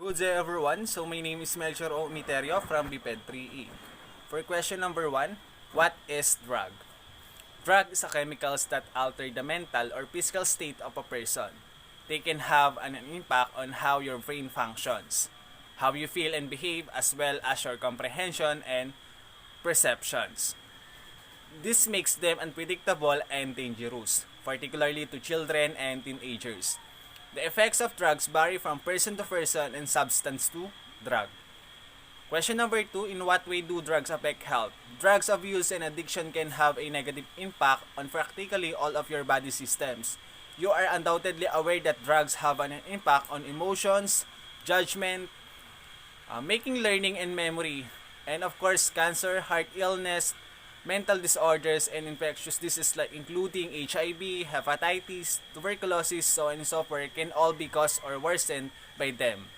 Good day everyone. So my name is Melchor O Emeterio from BPED 3E. For question number 1, what is drug? Drug is a chemicals that alter the mental or physical state of a person. They can have an impact on how your brain functions, how you feel and behave, as well as your comprehension and perceptions. This makes them unpredictable and dangerous, particularly to children and teenagers. The effects of drugs vary from person to person and substance to drug. Question number 2, in what way do drugs affect health? Drugs abuse and addiction can have a negative impact on practically all of your body systems. You are undoubtedly aware that drugs have an impact on emotions, judgment, making learning and memory, and of course cancer, heart illness, mental disorders, and infectious diseases like including HIV, hepatitis, tuberculosis, so on and so forth can all be caused or worsened by them.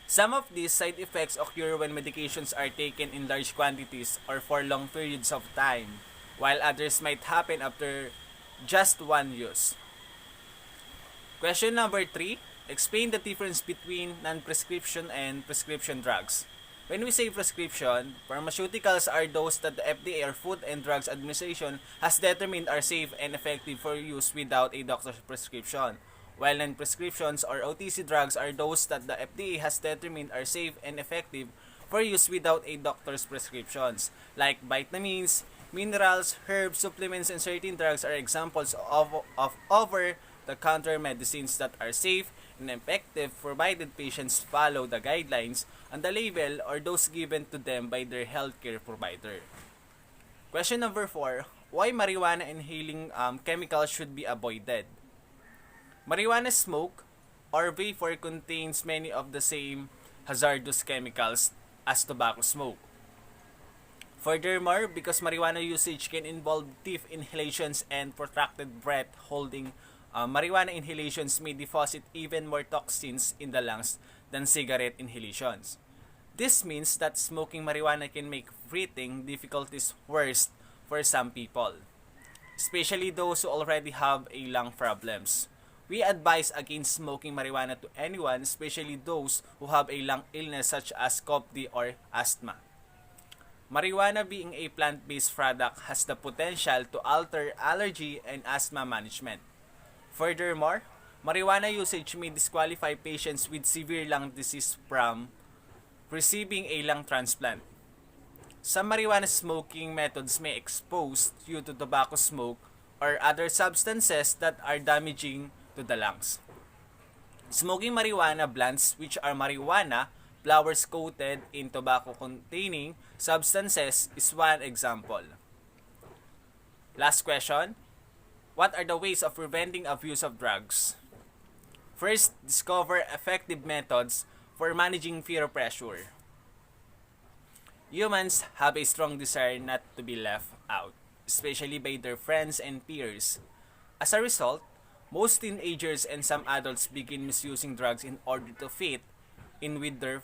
Some of these side effects occur when medications are taken in large quantities or for long periods of time, while others might happen after just one use. Question number 3, explain the difference between non-prescription and prescription drugs. When we say prescription, pharmaceuticals are those that the FDA or Food and Drugs Administration has determined are safe and effective for use without a doctor's prescription, while non-prescriptions or OTC drugs are those that the FDA has determined are safe and effective for use without a doctor's prescriptions, like vitamins, minerals, herbs, supplements, and certain drugs are examples of over-the-counter medicines that are safe and effective provided patients follow the guidelines on the label or those given to them by their healthcare provider. Question number 4, why marijuana inhaling chemicals should be avoided? Marijuana smoke or vapor contains many of the same hazardous chemicals as tobacco smoke. Furthermore, because marijuana usage can involve deep inhalations and protracted breath holding, marijuana inhalations may deposit even more toxins in the lungs than cigarette inhalations. This means that smoking marijuana can make breathing difficulties worse for some people, especially those who already have a lung problems. We advise against smoking marijuana to anyone, especially those who have a lung illness such as COPD or asthma. Marijuana, being a plant-based product, has the potential to alter allergy and asthma management. Furthermore, marijuana usage may disqualify patients with severe lung disease from receiving a lung transplant. Some marijuana smoking methods may expose you to tobacco smoke or other substances that are damaging to the lungs. Smoking marijuana blunts, which are marijuana flowers coated in tobacco-containing substances, is one example. Last question, what are the ways of preventing abuse of drugs? First, discover effective methods for managing peer pressure. Humans have a strong desire not to be left out, especially by their friends and peers. As a result, most teenagers and some adults begin misusing drugs in order to fit in with their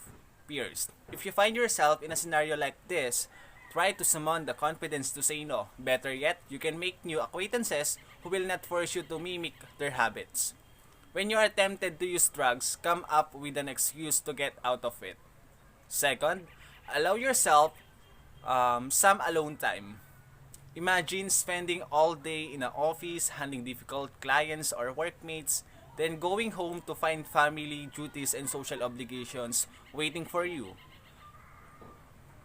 peers. If you find yourself in a scenario like this, try to summon the confidence to say no. Better yet, you can make new acquaintances who will not force you to mimic their habits. When you are tempted to use drugs, come up with an excuse to get out of it. Second, allow yourself some alone time. Imagine spending all day in an office handling difficult clients or workmates, then going home to find family duties and social obligations waiting for you.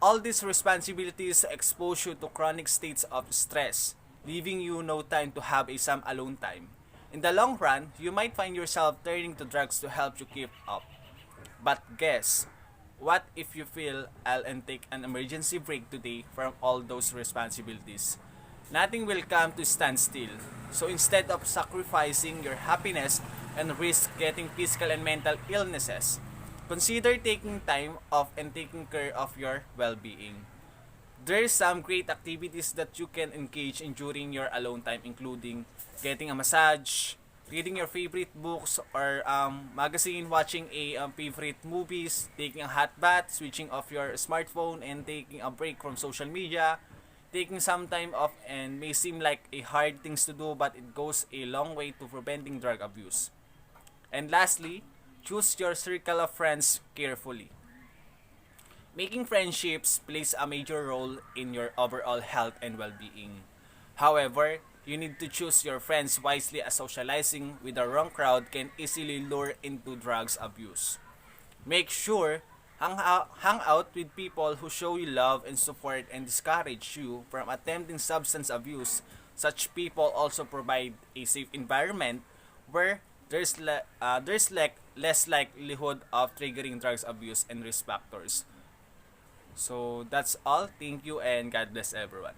All these responsibilities expose you to chronic states of stress, leaving you no time to have some alone time. In the long run, you might find yourself turning to drugs to help you keep up. But guess, what if you feel I'll and take an emergency break today from all those responsibilities? Nothing will come to stand still. So instead of sacrificing your happiness and risk getting physical and mental illnesses, consider taking time off and taking care of your well-being. There's some great activities that you can engage in during your alone time, including getting a massage, reading your favorite books or magazine, watching a favorite movies, taking a hot bath, switching off your smartphone and taking a break from social media. Taking some time off and may seem like a hard things to do, but it goes a long way to preventing drug abuse. And lastly, Choose your circle of friends carefully. Making friendships plays a major role in your overall health and well-being. However, you need to choose your friends wisely as socializing with the wrong crowd can easily lure into drugs abuse. Make sure hang out with people who show you love and support and discourage you from attempting substance abuse. Such people also provide a safe environment where less likelihood of triggering drugs abuse and risk factors. So that's all. Thank you and God bless everyone.